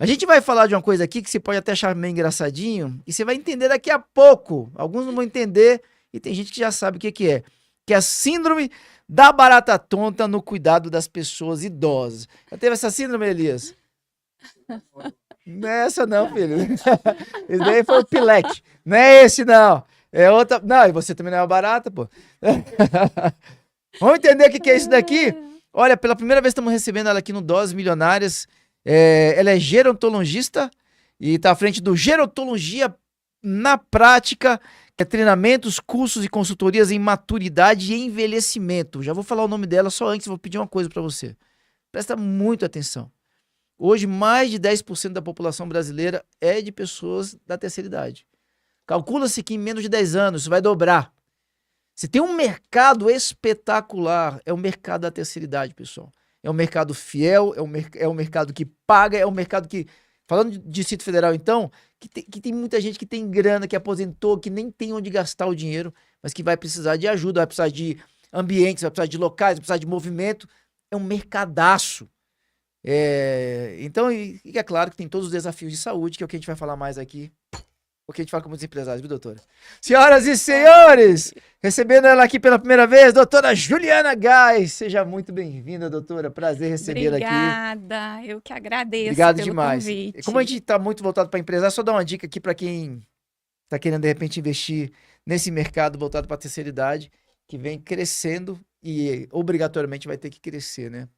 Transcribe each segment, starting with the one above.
A gente vai falar de uma coisa aqui que você pode até achar meio engraçadinho e você vai entender daqui a pouco. Alguns não vão entender e tem gente que já sabe o que que é. Que é a síndrome da barata tonta no cuidado das pessoas idosas. Já teve essa síndrome, Elias? Não é essa não, filho. Esse daí foi o Pilek. Não é esse, não. É outra... Não, e você também não é uma barata, pô. Vamos entender o que que é isso daqui? Olha, pela primeira vez estamos recebendo ela aqui no Doses Milionárias. Ela é gerontologista e está à frente do Gerontologia na Prática, que é treinamentos, cursos e consultorias em maturidade e envelhecimento. Já vou falar o nome dela, só antes vou pedir uma coisa para você. Presta muita atenção. Hoje, mais de 10% da população brasileira é de pessoas da terceira idade. Calcula-se que em menos de 10 anos isso vai dobrar. Se tem um mercado espetacular, é o mercado da terceira idade, pessoal. É um mercado fiel, é um mercado que paga, é um mercado que... Falando de Distrito Federal, então, que tem muita gente que tem grana, que aposentou, que nem tem onde gastar o dinheiro, mas que vai precisar de ajuda, vai precisar de ambientes, vai precisar de locais, vai precisar de movimento. É um mercadaço. Então, e é claro que tem todos os desafios de saúde, que é o que a gente vai falar mais aqui. O que a gente fala com muitos empresários, viu, doutora? Senhoras e senhores, recebendo ela aqui pela primeira vez, doutora Juliana Gás. Seja muito bem-vinda, doutora. Prazer recebê-la aqui. Obrigada, eu que agradeço Obrigado pelo demais. convite. Como a gente está muito voltado para empresário, só dar uma dica aqui para quem está querendo, de repente, investir nesse mercado voltado para a terceira idade, que vem crescendo e obrigatoriamente vai ter que crescer, né?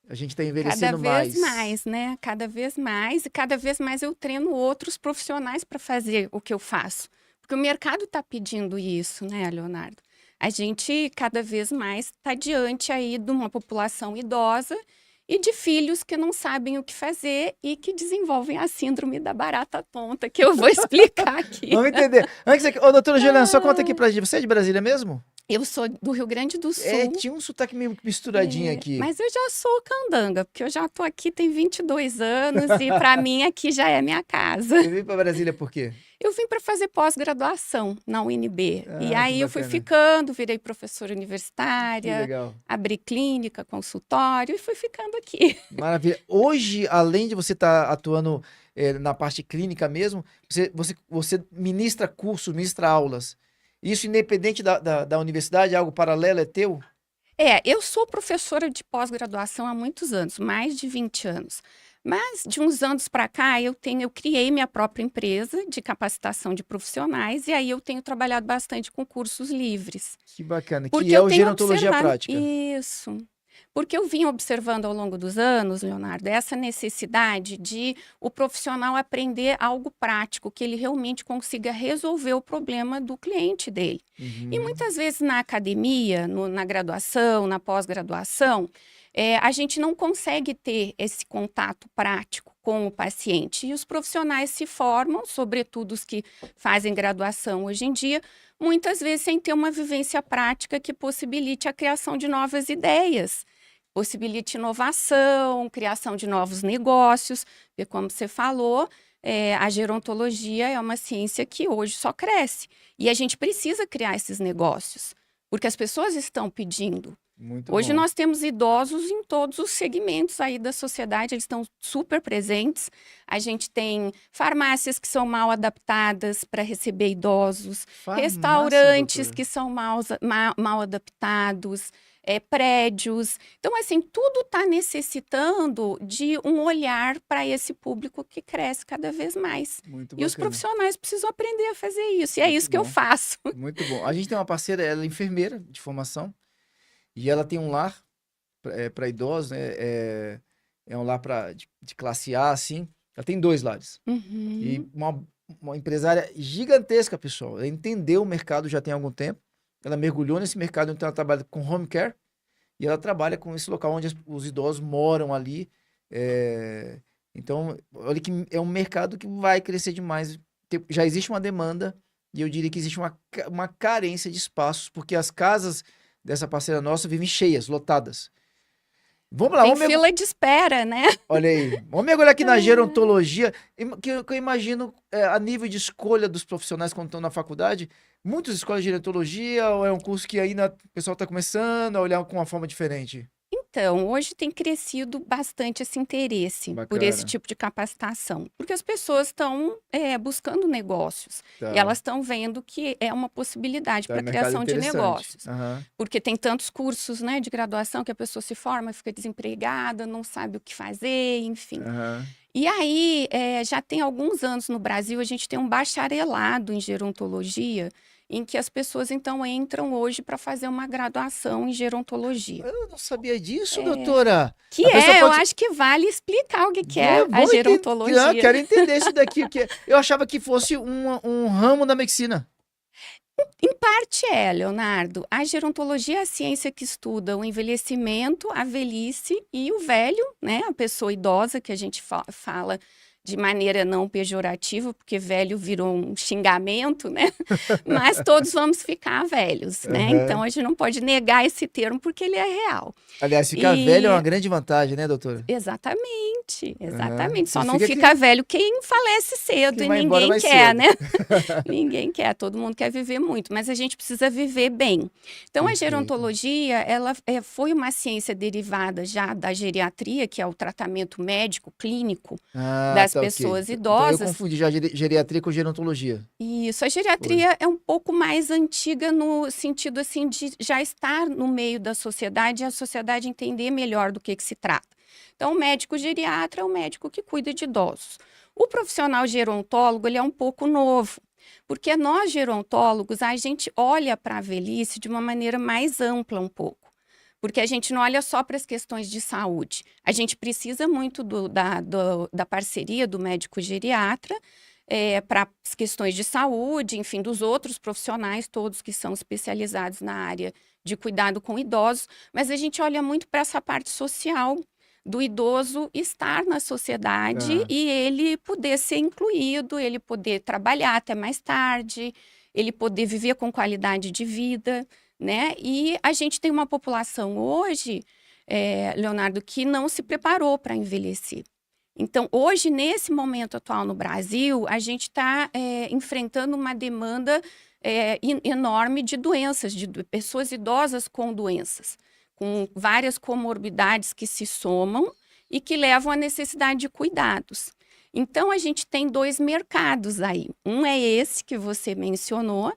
A gente está envelhecendo mais. Cada vez mais, né? Cada vez mais. E cada vez mais eu treino outros profissionais para fazer o que eu faço. Porque o mercado está pedindo isso, né, Leonardo? A gente cada vez mais está diante aí de uma população idosa e de filhos que não sabem o que fazer e que desenvolvem a síndrome da barata tonta, que eu vou explicar aqui. Vamos entender. Antes aqui, doutora Juliana, só conta aqui pra gente. Você é de Brasília mesmo? Eu sou do Rio Grande do Sul. Tinha um sotaque meio misturadinho aqui. Mas eu já sou candanga, porque eu já tô aqui tem 22 anos e para mim aqui já é minha casa. Você veio para Brasília por quê? Eu vim para fazer pós-graduação na UNB. E Ah, aí eu fui ficando, virei professora universitária, Que legal. abri clínica, consultório e fui ficando aqui. Maravilha. Hoje, além de você estar atuando na parte clínica mesmo, você ministra cursos, ministra aulas. Isso independente da universidade, é algo paralelo, é teu? Eu sou professora de pós-graduação há muitos anos, mais de 20 anos. Mas de uns anos para cá eu criei minha própria empresa de capacitação de profissionais e aí eu tenho trabalhado bastante com cursos livres. Que bacana. Porque Que é eu o tenho Gerontologia observado Prática. isso. Porque eu vim observando ao longo dos anos, Leonardo, essa necessidade de o profissional aprender algo prático, que ele realmente consiga resolver o problema do cliente dele. E muitas vezes na academia, na graduação, na pós-graduação, a gente não consegue ter esse contato prático com o paciente. E os profissionais se formam, sobretudo os que fazem graduação hoje em dia, muitas vezes sem ter uma vivência prática que possibilite a criação de novas ideias, possibilite inovação, criação de novos negócios. E como você falou, a gerontologia é uma ciência que hoje só cresce. E a gente precisa criar esses negócios, porque as pessoas estão pedindo. Muito Hoje bom. nós temos idosos em todos os segmentos aí da sociedade, eles estão super presentes. A gente tem farmácias que são mal adaptadas para receber idosos, Farmácia, restaurantes doutora? que são mal adaptados, prédios. Então, assim, tudo está necessitando de um olhar para esse público que cresce cada vez mais. Muito E os bacana. profissionais precisam aprender a fazer isso, e é Muito isso que eu bom. faço. Muito bom. A gente tem uma parceira, ela é enfermeira de formação e ela tem um lar para idosos, né? É um lar de classe A, assim. Ela tem 2 lares. E uma empresária gigantesca, pessoal. Ela entendeu o mercado já tem algum tempo. Ela mergulhou nesse mercado, então ela trabalha com home care e ela trabalha com esse local onde os idosos moram ali. Então, olha que é um mercado que vai crescer demais. Já existe uma demanda e eu diria que existe uma carência de espaços, porque as casas dessa parceira nossa vivem cheias, lotadas. Vamos lá, Tem fila de espera, né? Olha aí, vamos mergulhar aqui na gerontologia, que eu imagino a nível de escolha dos profissionais quando estão na faculdade. Muitos escolhem gerontologia ou é um curso que ainda o pessoal está começando a olhar com uma forma diferente? Então, hoje tem crescido bastante esse interesse por esse Bacana. tipo de capacitação, porque as pessoas estão buscando negócios e Tá. elas estão vendo que é uma possibilidade Tá, para a mercado criação de interessante. negócios. Aham. Porque tem tantos cursos, né, de graduação que a pessoa se forma, fica desempregada, não sabe o que fazer, enfim. Aham. E aí, já tem alguns anos no Brasil, a gente tem um bacharelado em gerontologia, em que as pessoas, então, entram hoje para fazer uma graduação em gerontologia. Eu não sabia disso, doutora. Que A pessoa eu pode. acho que vale explicar o que É é a bom entender. gerontologia. Quero entender isso daqui. Que eu achava que fosse um ramo da medicina. Em parte Leonardo. A gerontologia é a ciência que estuda o envelhecimento, a velhice e o velho, né? A pessoa idosa, que a gente fala de maneira não pejorativa, porque velho virou um xingamento, né? Mas todos vamos ficar velhos, né? Então Aham. a gente não pode negar esse termo porque ele é real. Aliás, ficar velho é uma E grande vantagem, né, doutora? exatamente, Aham. exatamente. Só não Significa fica velho quem falece cedo que e vai embora ninguém mais quer, cedo. né? Ninguém quer, todo mundo quer viver muito, mas a gente precisa viver bem. Então, a Perfeito. gerontologia, ela foi uma ciência derivada já da geriatria, que é o tratamento médico, clínico Ah, das tá, ok. pessoas Então eu idosas. confundi já geriatria com gerontologia. Isso, a Foi. geriatria é um pouco mais antiga no sentido assim de já estar no meio da sociedade e a sociedade entender melhor do que se trata. Então, o médico geriatra é o médico que cuida de idosos. O profissional gerontólogo, ele é um pouco novo, porque nós gerontólogos, a gente olha para a velhice de uma maneira mais ampla um pouco. Porque a gente não olha só para as questões de saúde. A gente precisa muito da parceria do médico geriatra para as questões de saúde, enfim, dos outros profissionais todos que são especializados na área de cuidado com idosos, mas a gente olha muito para essa parte social do idoso estar na sociedade Ah, e ele poder ser incluído, ele poder trabalhar até mais tarde, ele poder viver com qualidade de vida, né? E a gente tem uma população hoje, Leonardo, que não se preparou para envelhecer. Então, hoje, nesse momento atual no Brasil, a gente está enfrentando uma demanda enorme de doenças, de pessoas idosas com doenças, com várias comorbidades que se somam e que levam à necessidade de cuidados. Então, a gente tem dois mercados aí. Um é esse que você mencionou,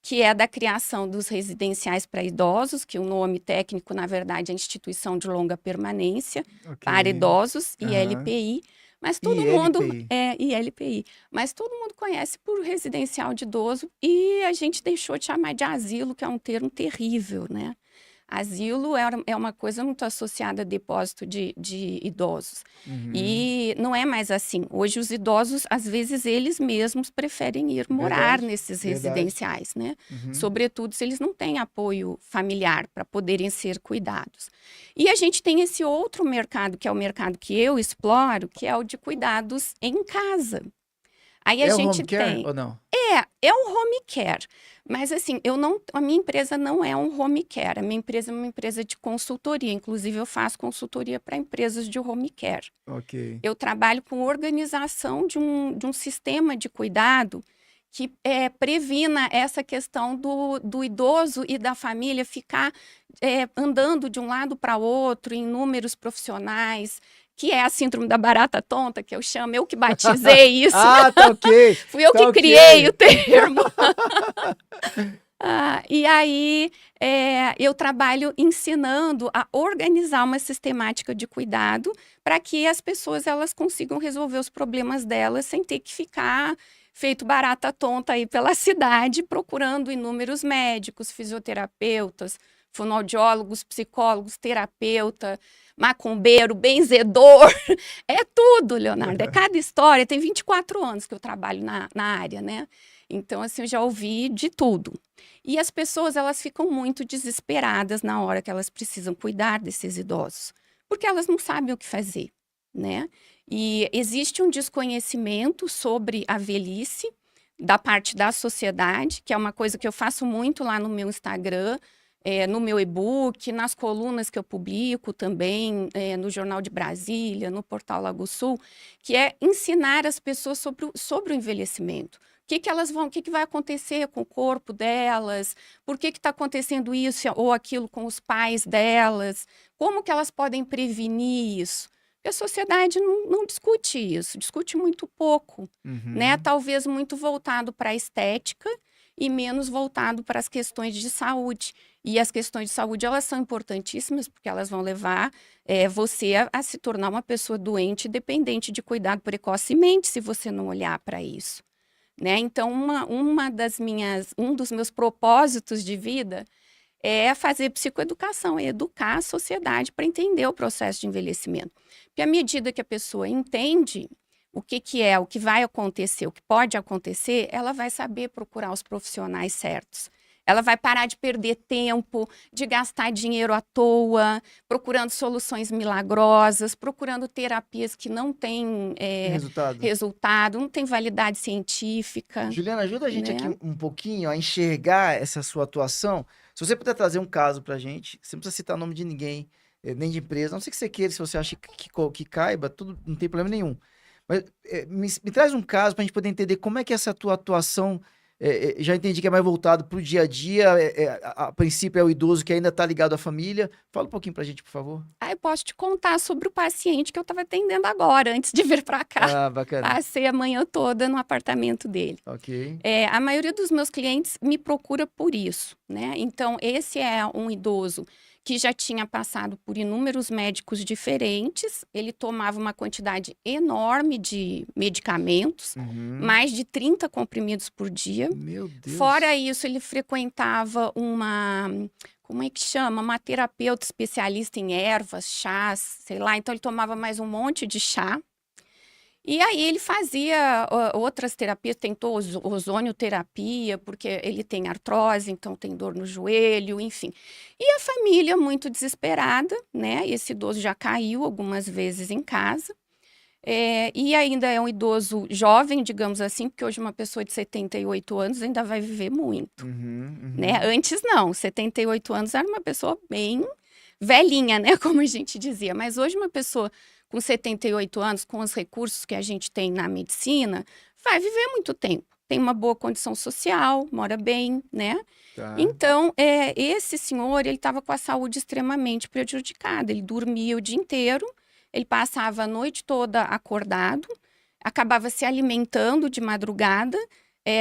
que é da criação dos residenciais para idosos, que o nome técnico, na verdade, é Instituição de Longa Permanência ok. para Idosos, Aham. ILPI, mas todo mundo ILPI. ILPI, mas todo mundo conhece por residencial de idoso e a gente deixou de chamar de asilo, que é um termo terrível, né? Asilo é uma coisa muito associada a depósito de idosos. Uhum. E não é mais assim. Hoje, os idosos, às vezes, eles mesmos preferem ir morar Verdade. nesses Verdade. residenciais, né? Uhum. Sobretudo se eles não têm apoio familiar para poderem ser cuidados. E a gente tem esse outro mercado, que é o mercado que eu exploro, que é o de cuidados em casa. Aí a É o gente home care tem ou não? é um home care, mas assim, a minha empresa não é um home care, a minha empresa é uma empresa de consultoria, inclusive eu faço consultoria para empresas de home care. Ok. Eu trabalho com organização de um sistema de cuidado que previna essa questão do idoso e da família ficar andando de um lado para outro em inúmeros profissionais, que é a síndrome da barata tonta, que eu chamo, eu que batizei isso, Ah, tá ok. fui eu Tá que criei o ok. termo. E aí, eu trabalho ensinando a organizar uma sistemática de cuidado para que as pessoas elas consigam resolver os problemas delas sem ter que ficar feito barata tonta aí pela cidade, procurando inúmeros médicos, fisioterapeutas, fonoaudiólogos, psicólogos, terapeuta, macumbeiro, benzedor. É tudo, Leonardo. É cada história. Tem 24 anos que eu trabalho na área, né? Então, assim, eu já ouvi de tudo. E as pessoas, elas ficam muito desesperadas na hora que elas precisam cuidar desses idosos, porque elas não sabem o que fazer, né? E existe um desconhecimento sobre a velhice da parte da sociedade, que é uma coisa que eu faço muito lá no meu Instagram. no meu e-book, nas colunas que eu publico também, no Jornal de Brasília, no Portal Lago Sul, que é ensinar as pessoas sobre o envelhecimento. O que vai acontecer com o corpo delas, por que está acontecendo isso ou aquilo com os pais delas, como que elas podem prevenir isso. E a sociedade não discute isso, discute muito pouco, né? Talvez muito voltado para a estética e menos voltado para as questões de saúde. E as questões de saúde, elas são importantíssimas, porque elas vão levar você a se tornar uma pessoa doente, dependente de cuidado precocemente, se você não olhar para isso, né? Então, um dos meus propósitos de vida é fazer psicoeducação, é educar a sociedade para entender o processo de envelhecimento. Porque à medida que a pessoa entende o que vai acontecer, o que pode acontecer, ela vai saber procurar os profissionais certos. Ela vai parar de perder tempo, de gastar dinheiro à toa, procurando soluções milagrosas, procurando terapias que não têm resultado, não têm validade científica. Juliana, ajuda a gente né? aqui um pouquinho a enxergar essa sua atuação. Se você puder trazer um caso pra gente, você não precisa citar o nome de ninguém, nem de empresa, a não sei que você queira, se você acha que caiba, tudo, não tem problema nenhum. Mas me traz um caso pra gente poder entender como é que essa tua atuação, já entendi que é mais voltado pro dia a dia, a princípio é o idoso que ainda tá ligado à família. Fala um pouquinho pra gente, por favor. Eu posso te contar sobre o paciente que eu estava atendendo agora, antes de vir para cá. Ah, bacana. Passei a manhã toda no apartamento dele. Ok. A maioria dos meus clientes me procura por isso, né? Então, esse é um idoso que já tinha passado por inúmeros médicos diferentes, ele tomava uma quantidade enorme de medicamentos, mais de 30 comprimidos por dia. Meu Deus. Fora isso, ele frequentava como é que chama? Uma terapeuta especialista em ervas, chás, sei lá. Então, ele tomava mais um monte de chá. E aí ele fazia outras terapias, tentou ozonioterapia, porque ele tem artrose, então tem dor no joelho, enfim. E a família muito desesperada, né? Esse idoso já caiu algumas vezes em casa. E ainda é um idoso jovem, digamos assim, porque hoje uma pessoa de 78 anos ainda vai viver muito, né? Antes não, 78 anos era uma pessoa bem velhinha, né? Como a gente dizia. Mas hoje uma pessoa com 78 anos, com os recursos que a gente tem na medicina, vai viver muito tempo. Tem uma boa condição social, mora bem, né? Tá. Então, esse senhor, ele estava com a saúde extremamente prejudicada. Ele dormia o dia inteiro, ele passava a noite toda acordado, acabava se alimentando de madrugada,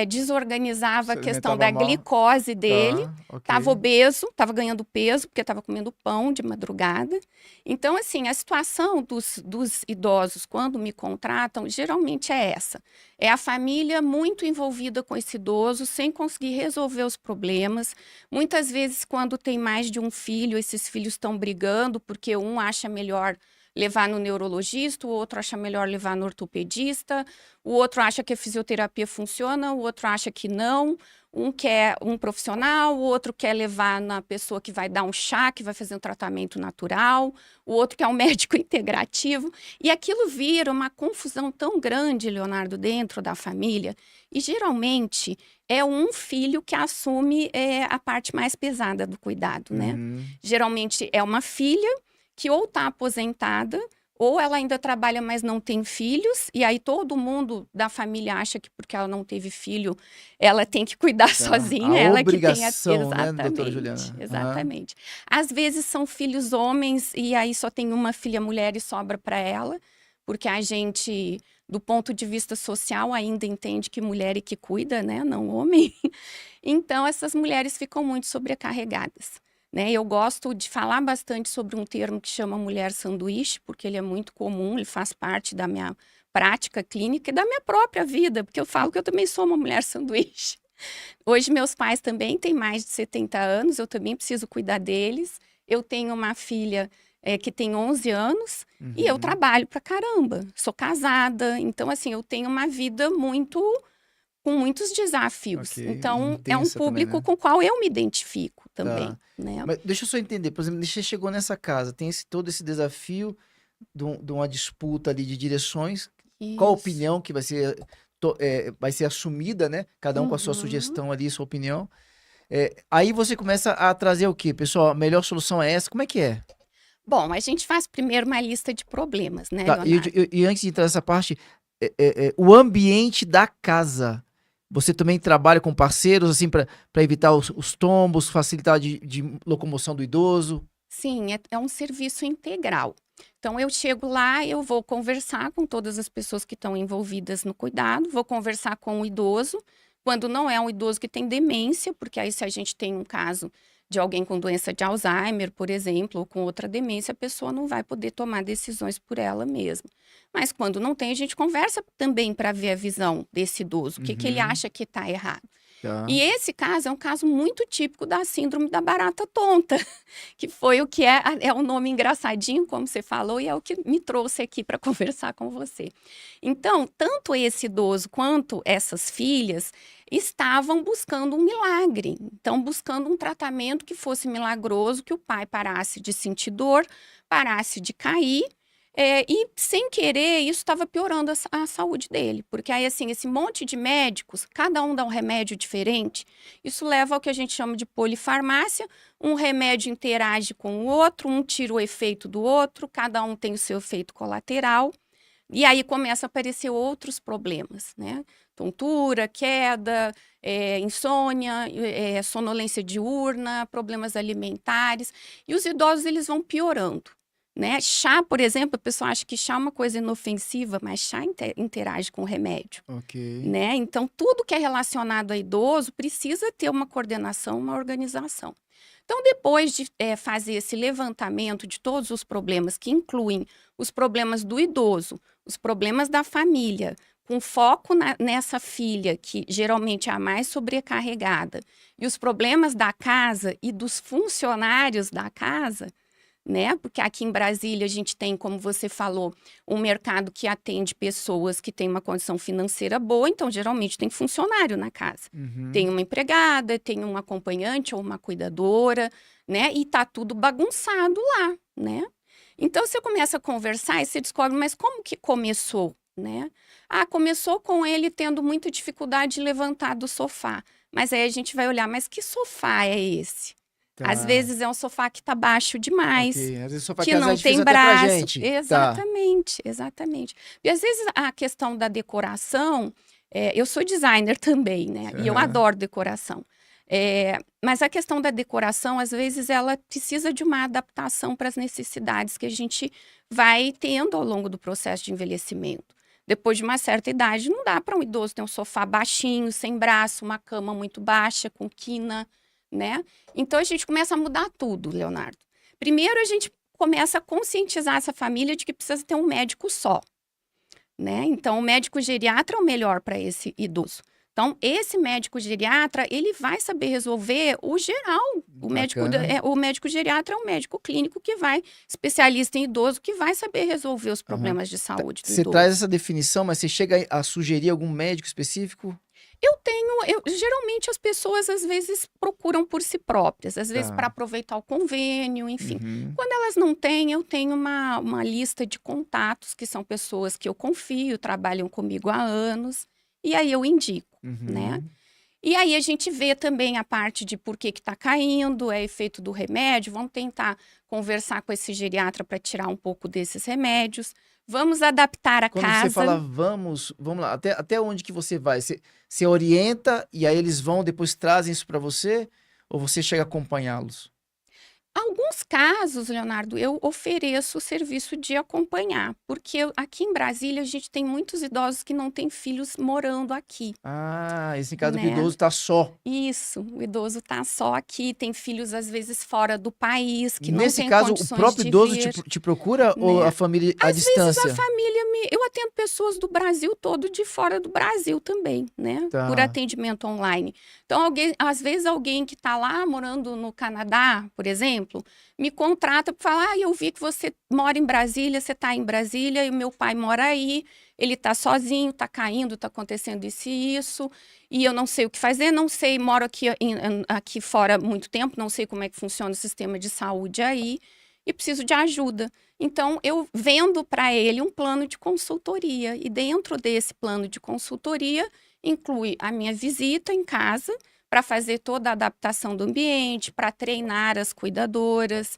desorganizava a questão da glicose dele, estava obeso, estava ganhando peso, porque estava comendo pão de madrugada. Então, assim, a situação dos idosos, quando me contratam, geralmente é essa. É a família muito envolvida com esse idoso, sem conseguir resolver os problemas. Muitas vezes, quando tem mais de um filho, esses filhos estão brigando, porque um acha melhor levar no neurologista, o outro acha melhor levar no ortopedista, o outro acha que a fisioterapia funciona, o outro acha que não, um quer um profissional, o outro quer levar na pessoa que vai dar um chá, que vai fazer um tratamento natural, o outro quer um médico integrativo, e aquilo vira uma confusão tão grande, Leonardo, dentro da família, e geralmente é um filho que assume a parte mais pesada do cuidado, né? Geralmente é uma filha, que ou está aposentada, ou ela ainda trabalha, mas não tem filhos, e aí todo mundo da família acha que porque ela não teve filho, ela tem que cuidar sozinha. Ela obrigação, que tem né, doutora Juliana? Exatamente. Às vezes são filhos homens, e aí só tem uma filha mulher e sobra para ela, porque a gente, do ponto de vista social, ainda entende que mulher é que cuida, né, não homem. Então, essas mulheres ficam muito sobrecarregadas. Né? Eu gosto de falar bastante sobre um termo que chama mulher sanduíche, porque ele é muito comum, ele faz parte da minha prática clínica e da minha própria vida, porque eu falo que eu também sou uma mulher sanduíche. Hoje meus pais também têm mais de 70 anos, eu também preciso cuidar deles. Eu tenho uma filha que tem 11 anos e eu trabalho pra caramba. Sou casada, então assim, eu tenho uma vida com muitos desafios. Então, é um público também, né? com o qual eu me identifico também, né? Mas deixa eu só entender, por exemplo, você chegou nessa casa, tem todo esse desafio de uma disputa ali de direções, qual a opinião que vai ser assumida, né? Cada um com a sua sugestão ali, sua opinião. Aí você começa a trazer o quê? Pessoal, a melhor solução é essa? Como é que é? Bom, a gente faz primeiro uma lista de problemas, né, Tá, Leonardo? e antes de entrar nessa parte, o ambiente da casa. Você também trabalha com parceiros, assim, para evitar os tombos, facilitar de locomoção do idoso? Sim, é um serviço integral. Então, eu chego lá, eu vou conversar com todas as pessoas que estão envolvidas no cuidado, vou conversar com o idoso, quando não é um idoso que tem demência, porque aí se a gente tem um caso de alguém com doença de Alzheimer, por exemplo, ou com outra demência, a pessoa não vai poder tomar decisões por ela mesma. Mas quando não tem, a gente conversa também para ver a visão desse idoso, o que ele Uhum, acha que está errado. tá. E esse caso é um caso muito típico da síndrome da barata tonta, que foi o que é um nome engraçadinho, como você falou, e é o que me trouxe aqui para conversar com você. Então, tanto esse idoso quanto essas filhas estavam buscando um milagre, então buscando um tratamento que fosse milagroso, que o pai parasse de sentir dor, parasse de cair. E sem querer, isso estava piorando a saúde dele, porque aí, assim, esse monte de médicos, cada um dá um remédio diferente, isso leva ao que a gente chama de polifarmácia, um remédio interage com o outro, um tira o efeito do outro, cada um tem o seu efeito colateral, e aí começa a aparecer outros problemas, né? Tontura, queda, insônia, sonolência diurna, problemas alimentares, e os idosos, eles vão piorando. Né? Chá, por exemplo, a pessoa acha que chá é uma coisa inofensiva, mas chá interage com o remédio, Ok. né? Então, tudo que é relacionado a idoso precisa ter uma coordenação, uma organização. Então, depois de fazer esse levantamento de todos os problemas, que incluem os problemas do idoso, os problemas da família, com foco nessa filha, que geralmente é a mais sobrecarregada, e os problemas da casa e dos funcionários da casa, né? Porque aqui em Brasília a gente tem, como você falou, um mercado que atende pessoas que têm uma condição financeira boa, então geralmente tem funcionário na casa. Tem Uhum. uma empregada, tem um acompanhante ou uma cuidadora, né? E tá tudo bagunçado lá, né? Então você começa a conversar e você descobre, mas como que começou, né? Ah, começou com ele tendo muita dificuldade de levantar do sofá. Mas aí a gente vai olhar, mas que sofá é esse? Às Tá. vezes é um sofá que está baixo demais, Ok. Às vezes só para que casar é não tem difícil até pra braço. gente. Tá. Exatamente, exatamente. E às vezes a questão da decoração, eu sou designer também, né? E eu Aham. adoro decoração. Mas a questão da decoração, às vezes, ela precisa de uma adaptação para as necessidades que a gente vai tendo ao longo do processo de envelhecimento. Depois de uma certa idade, não dá para um idoso ter um sofá baixinho, sem braço, uma cama muito baixa, com quina, né? Então a gente começa a mudar tudo, Leonardo. Primeiro a gente começa a conscientizar essa família de que precisa ter um médico só, né? Então o médico geriatra é o melhor para esse idoso. Então esse médico geriatra, ele vai saber resolver o geral. Bacana. O médico geriatra é um médico clínico que vai, especialista em idoso, que vai saber resolver os Aham. problemas de saúde do Você traz idoso. essa definição, mas você chega a sugerir algum médico específico? Geralmente as pessoas às vezes procuram por si próprias, às vezes para Tá. aproveitar o convênio, enfim. Uhum. Quando elas não têm, eu tenho uma lista de contatos, que são pessoas que eu confio, trabalham comigo há anos, e aí eu indico, né? Uhum. E aí a gente vê também a parte de por que está caindo, é efeito do remédio, vamos tentar conversar com esse geriatra para tirar um pouco desses remédios, vamos adaptar a Quando você casa. fala vamos lá, até onde que você vai? Você orienta e aí eles vão, depois trazem isso para você? Ou você chega a acompanhá-los? Alguns casos, Leonardo, eu ofereço o serviço de acompanhar, porque aqui em Brasília a gente tem muitos idosos que não têm filhos morando aqui, Ah, esse caso que o né? idoso tá só. Isso, o idoso está só aqui, tem filhos às vezes fora do país, que não Nesse têm caso, o condições próprio de idoso te, vir, te procura ou a né? família à Às vezes a distância? família eu atendo pessoas do Brasil todo, de fora do Brasil também, né? Por Tá. atendimento online. Então, às vezes alguém que está lá morando no Canadá, por exemplo, me contrata para falar: eu vi que você mora em Brasília, você está em Brasília e o meu pai mora aí, ele está sozinho, está caindo, está acontecendo isso e isso, e eu não sei o que fazer, não sei, moro aqui fora há muito tempo, não sei como é que funciona o sistema de saúde aí e preciso de ajuda. Então, eu vendo para ele um plano de consultoria, e dentro desse plano de consultoria inclui a minha visita em casa para fazer toda a adaptação do ambiente, para treinar as cuidadoras,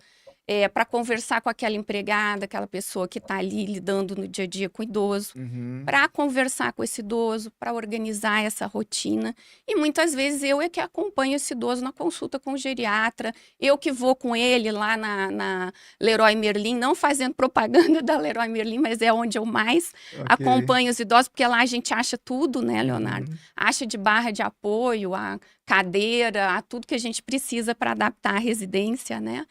para conversar com aquela empregada, aquela pessoa que está ali lidando no dia a dia com o idoso, Uhum. para conversar com esse idoso, para organizar essa rotina. E muitas vezes eu é que acompanho esse idoso na consulta com o geriatra, eu que vou com ele lá na Leroy Merlin, não fazendo propaganda da Leroy Merlin, mas é onde eu mais Ok. acompanho os idosos, porque lá a gente acha tudo, né, Leonardo? Uhum. Acha de barra de apoio, a cadeira, a tudo que a gente precisa para adaptar a residência, né?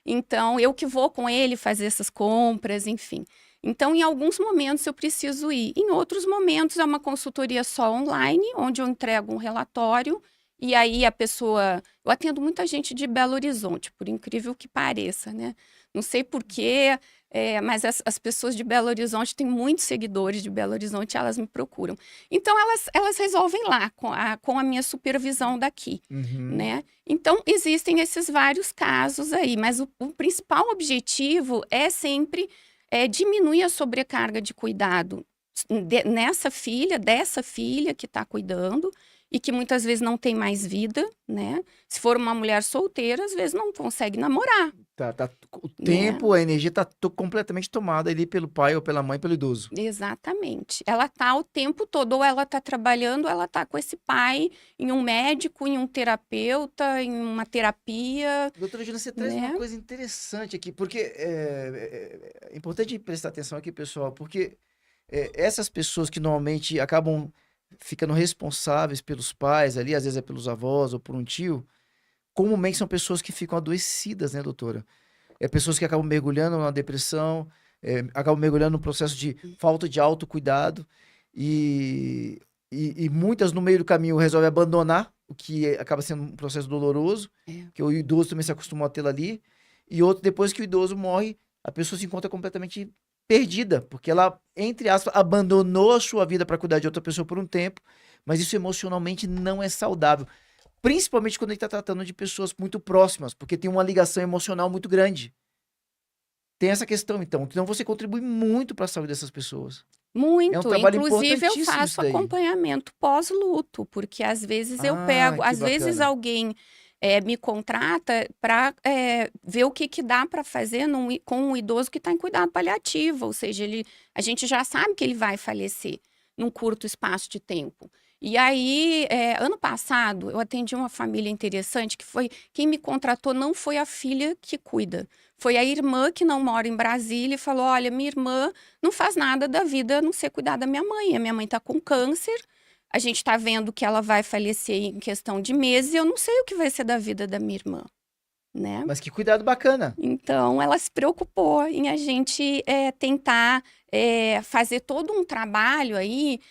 Então, eu que vou com ele fazer essas compras, enfim. Então, em alguns momentos eu preciso ir. Em outros momentos é uma consultoria só online, onde eu entrego um relatório e aí a pessoa... Eu atendo muita gente de Belo Horizonte, por incrível que pareça, né? Não sei por quê, mas as pessoas de Belo Horizonte têm muitos seguidores de Belo Horizonte, elas me procuram. Então, elas resolvem lá, com a minha supervisão daqui, Uhum. né? Então, existem esses vários casos aí, mas o principal objetivo é sempre diminuir a sobrecarga de cuidado dessa filha que está cuidando e que muitas vezes não tem mais vida, né? Se for uma mulher solteira, às vezes não consegue namorar, O né? tempo, a energia tá completamente tomada ali pelo pai ou pela mãe, pelo idoso. Exatamente. Ela tá o tempo todo, ou ela tá trabalhando, ou ela tá com esse pai, em um médico, em um terapeuta, em uma terapia, Doutora Júlia, você traz uma né? coisa interessante aqui, porque é importante prestar atenção aqui, pessoal, porque essas pessoas que normalmente acabam ficando responsáveis pelos pais ali, às vezes é pelos avós ou por um tio, comumente são pessoas que ficam adoecidas, né, doutora? Pessoas que acabam mergulhando na depressão, acabam mergulhando no processo de falta de autocuidado e, e muitas no meio do caminho resolvem abandonar, o que acaba sendo um processo doloroso, É. que o idoso também se acostumou a tê-lo ali, e outro, depois que o idoso morre, a pessoa se encontra completamente perdida, porque ela, entre aspas, abandonou a sua vida para cuidar de outra pessoa por um tempo, mas isso emocionalmente não é saudável. Principalmente quando a gente está tratando de pessoas muito próximas, porque tem uma ligação emocional muito grande. Tem essa questão, então. Então você contribui muito para a saúde dessas pessoas. É um Muito. trabalho Inclusive, eu importantíssimo isso faço daí. acompanhamento pós-luto, porque às vezes eu Ah, pego, que às vezes bacana. alguém me contrata para ver o que, que dá para fazer com um idoso que está em cuidado paliativo, ou seja, a gente já sabe que ele vai falecer num curto espaço de tempo. E aí, ano passado, eu atendi uma família interessante que foi quem me contratou não foi a filha que cuida, foi a irmã que não mora em Brasília e falou: olha, minha irmã não faz nada da vida a não ser cuidar da minha mãe. A minha mãe está com câncer, a gente está vendo que ela vai falecer em questão de meses e eu não sei o que vai ser da vida da minha irmã, né? Mas que cuidado bacana. Então, ela se preocupou em a gente tentar fazer todo um trabalho aí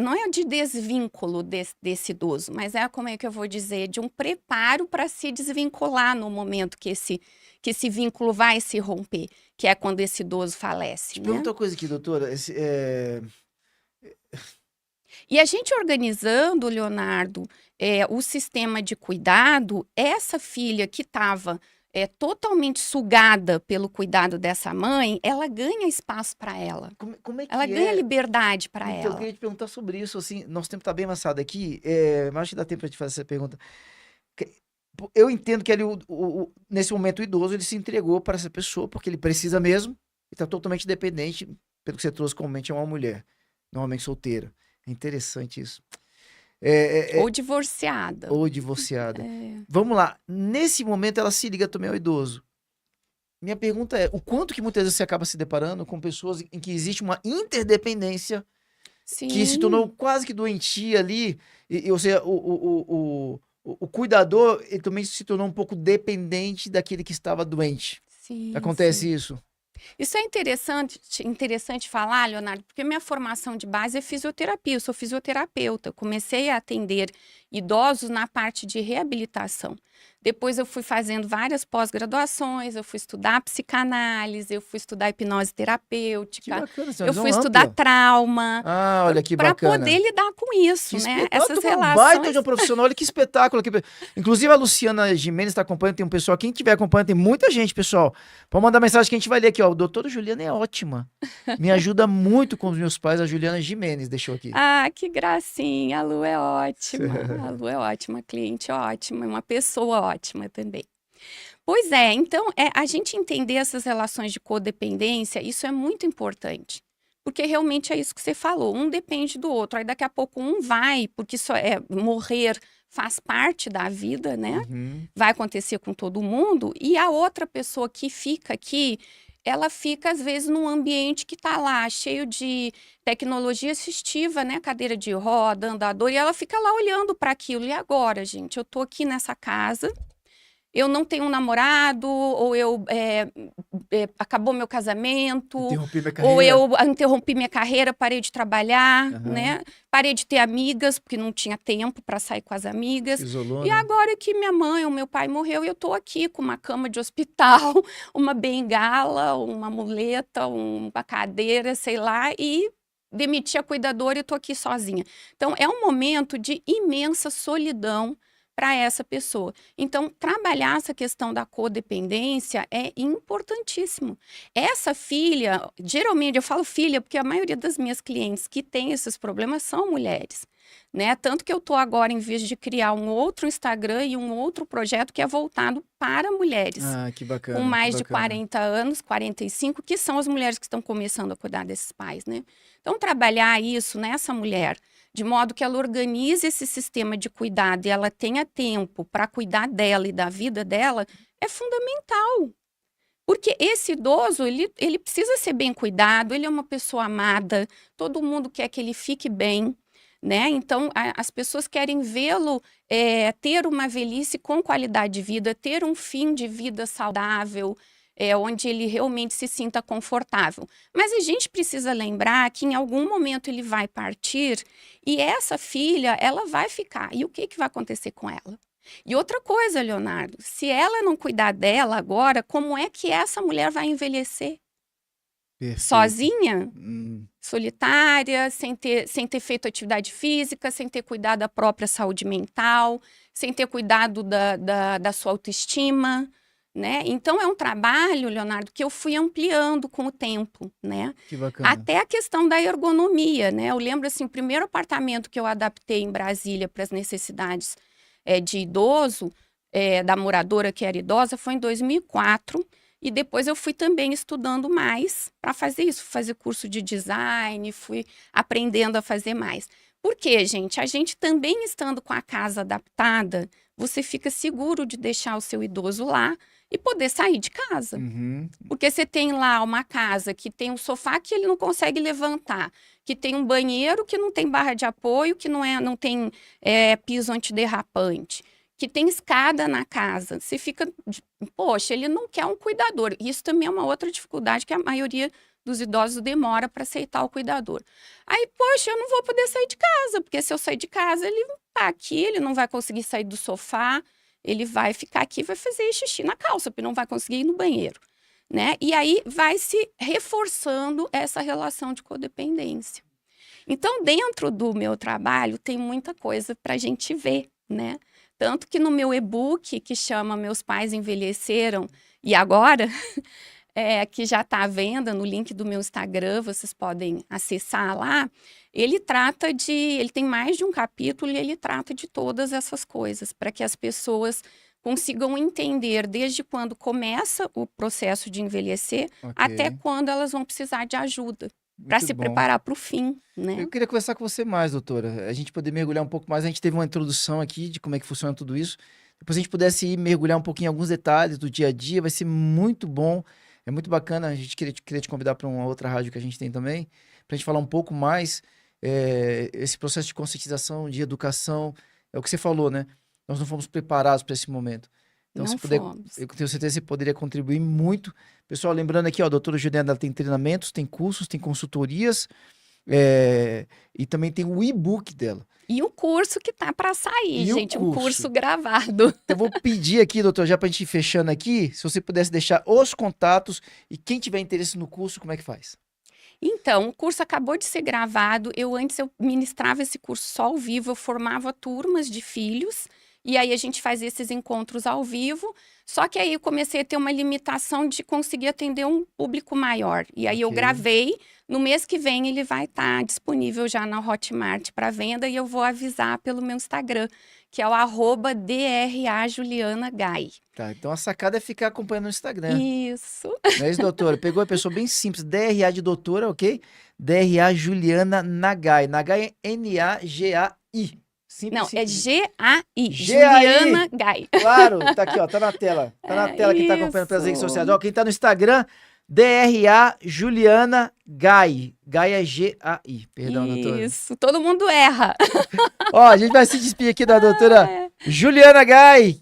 não é de desvínculo desse idoso, mas como é que eu vou dizer, de um preparo para se desvincular no momento que esse vínculo vai se romper, que é quando esse idoso falece, Te né? pergunto uma coisa aqui, doutora. E a gente organizando, Leonardo, o sistema de cuidado, essa filha que estava totalmente sugada pelo cuidado dessa mãe, ela ganha espaço para ela. Como é Ela que ganha é? liberdade para Então, eu ela. queria te perguntar sobre isso, assim, nosso tempo tá bem avançado aqui, mas acho que dá tempo pra te fazer essa pergunta. Que- Eu entendo que ali, nesse momento, o idoso, ele se entregou para essa pessoa, porque ele precisa mesmo, e tá totalmente dependente, pelo que você trouxe, comumente é uma mulher, normalmente solteira. É interessante isso. Ou divorciada. Ou divorciada. É. Vamos lá, nesse momento ela se liga também ao idoso. Minha pergunta é, o quanto que muitas vezes você acaba se deparando com pessoas em que existe uma interdependência que se tornou Sim, quase que doentia ali, ou seja, o cuidador, ele também se tornou um pouco dependente daquele que estava doente. sim, Acontece sim. isso? Isso é interessante falar, Leonardo, porque minha formação de base é fisioterapia, eu sou fisioterapeuta. Eu comecei a atender idosos na parte de reabilitação. Depois eu fui fazendo várias pós-graduações, eu fui estudar psicanálise, eu fui estudar hipnose Que terapêutica, bacana, você é uma eu visão fui estudar ampla. trauma, Ah, olha que para poder bacana. lidar com isso, Que né? espetáculo, Essas uma baita de relações. um profissional, olha que espetáculo. Inclusive a Luciana Gimenez está acompanhando, tem um pessoal, quem estiver acompanhando, tem muita gente, pessoal. Pode mandar mensagem que a gente vai ler aqui, ó. O doutora Juliana é ótima. Me ajuda muito com os meus pais, a Juliana Gimenez deixou aqui. Ah, que gracinha, a Lu é ótima. A Lu é ótima, cliente ótima, uma pessoa ótima também. Pois é, então a gente entender essas relações de codependência, isso é muito importante. Porque realmente é isso que você falou, um depende do outro. Aí daqui a pouco um vai, porque isso morrer faz parte da vida, né? Uhum. Vai acontecer com todo mundo. E a outra pessoa que fica aqui, ela fica às vezes num ambiente que está lá, cheio de tecnologia assistiva, né? Cadeira de roda, andador, e ela fica lá olhando para aquilo. E agora, gente, eu tô aqui nessa casa, eu não tenho um namorado, ou acabou meu casamento, Interrompi minha ou carreira. eu interrompi minha carreira, parei de trabalhar, Aham. né? Parei de ter amigas, porque não tinha tempo para sair com as amigas. Isolou, E né? agora que minha mãe ou meu pai morreu, eu tô aqui com uma cama de hospital, uma bengala, uma muleta, uma cadeira, sei lá, e demiti a cuidadora e tô aqui sozinha. Então, é um momento de imensa solidão para essa pessoa. Então, trabalhar essa questão da codependência é importantíssimo. Essa filha, geralmente eu falo filha, porque a maioria das minhas clientes que têm esses problemas são mulheres, né? Tanto que eu estou agora, em vez de criar um outro Instagram e um outro projeto que é voltado para mulheres Ah, que com bacana, que mais de bacana. 40 anos, 45, que são as mulheres que estão começando a cuidar desses pais, né? Então, trabalhar isso nessa mulher, de modo que ela organize esse sistema de cuidado e ela tenha tempo para cuidar dela e da vida dela, é fundamental. Porque esse idoso, ele precisa ser bem cuidado, ele é uma pessoa amada, todo mundo quer que ele fique bem, né? Então, as pessoas querem vê-lo ter uma velhice com qualidade de vida, ter um fim de vida saudável, onde ele realmente se sinta confortável. Mas a gente precisa lembrar que em algum momento ele vai partir e essa filha, ela vai ficar. E o que vai acontecer com ela? E outra coisa, Leonardo, se ela não cuidar dela agora, como é que essa mulher vai envelhecer? Perfeito. Sozinha? Solitária, sem ter feito atividade física, sem ter cuidado da própria saúde mental, sem ter cuidado da sua autoestima, né? Então, é um trabalho, Leonardo, que eu fui ampliando com o tempo, né? Que bacana. Até a questão da ergonomia, né? Eu lembro, assim, o primeiro apartamento que eu adaptei em Brasília para as necessidades de idoso, da moradora que era idosa, foi em 2004. E depois eu fui também estudando mais para fazer isso, fazer curso de design, fui aprendendo a fazer mais. Por quê, gente? A gente também estando com a casa adaptada, você fica seguro de deixar o seu idoso lá e poder sair de casa. Uhum. Porque você tem lá uma casa que tem um sofá que ele não consegue levantar, que tem um banheiro que não tem barra de apoio, que não tem piso antiderrapante, que tem escada na casa. Você fica, poxa, ele não quer um cuidador. Isso também é uma outra dificuldade que a maioria dos idosos demora para aceitar o cuidador. Aí, poxa, eu não vou poder sair de casa, porque se eu sair de casa, ele tá aqui, ele não vai conseguir sair do sofá, ele vai ficar aqui e vai fazer xixi na calça, porque não vai conseguir ir no banheiro, né? E aí vai se reforçando essa relação de codependência. Então, dentro do meu trabalho, tem muita coisa para a gente ver, né? Tanto que no meu e-book, que chama Meus Pais Envelheceram, e agora, que já está à venda no link do meu Instagram, vocês podem acessar lá, ele tem mais de um capítulo e ele trata de todas essas coisas, para que as pessoas consigam entender desde quando começa o processo de envelhecer até quando elas vão precisar de ajuda, para se preparar para o fim, né? Eu queria conversar com você mais, doutora. A gente poder mergulhar um pouco mais. A gente teve uma introdução aqui de como é que funciona tudo isso. Depois a gente pudesse ir mergulhar um pouquinho em alguns detalhes do dia a dia, vai ser muito bom. É muito bacana. A gente queria te convidar para uma outra rádio que a gente tem também, para a gente falar um pouco mais esse processo de conscientização, de educação. É o que você falou, né? Nós não fomos preparados para esse momento. Então, Não se puder, fomos. eu tenho certeza que você poderia contribuir muito. Pessoal, lembrando aqui, ó, a doutora Juliana tem treinamentos, tem cursos, tem consultorias. E também tem o e-book dela. E o curso que tá para sair, E o gente, um curso? curso gravado. Então, eu vou pedir aqui, doutor, já pra gente ir fechando aqui, se você pudesse deixar os contatos e quem tiver interesse no curso, como é que faz? Então, o curso acabou de ser gravado. Antes eu ministrava esse curso só ao vivo, eu formava turmas de filhos, e aí a gente faz esses encontros ao vivo. Só que aí eu comecei a ter uma limitação de conseguir atender um público maior. E aí eu Ok. gravei. No mês que vem ele vai estar disponível já na Hotmart para venda, e eu vou avisar pelo meu Instagram, que é o @DRAJulianaGai. Tá, então a sacada é ficar acompanhando no Instagram. Isso. Não é isso, doutora? Pegou a pessoa bem simples, DRA de doutora, ok? DRA Juliana Nagai. Nagai é N-A-G-A-I. Simples, Não, é simples. G-A-I. G-A-I. Juliana Gai. Claro, tá aqui, ó, tá na tela. Tá na tela quem tá acompanhando pelas redes Isso. sociais. Ó, quem tá no Instagram, DRA Juliana Gai. Gai é G-A-I. Perdão, doutora. Isso, todo mundo erra. Ó, a gente vai se despedir aqui da doutora É. Juliana Gai,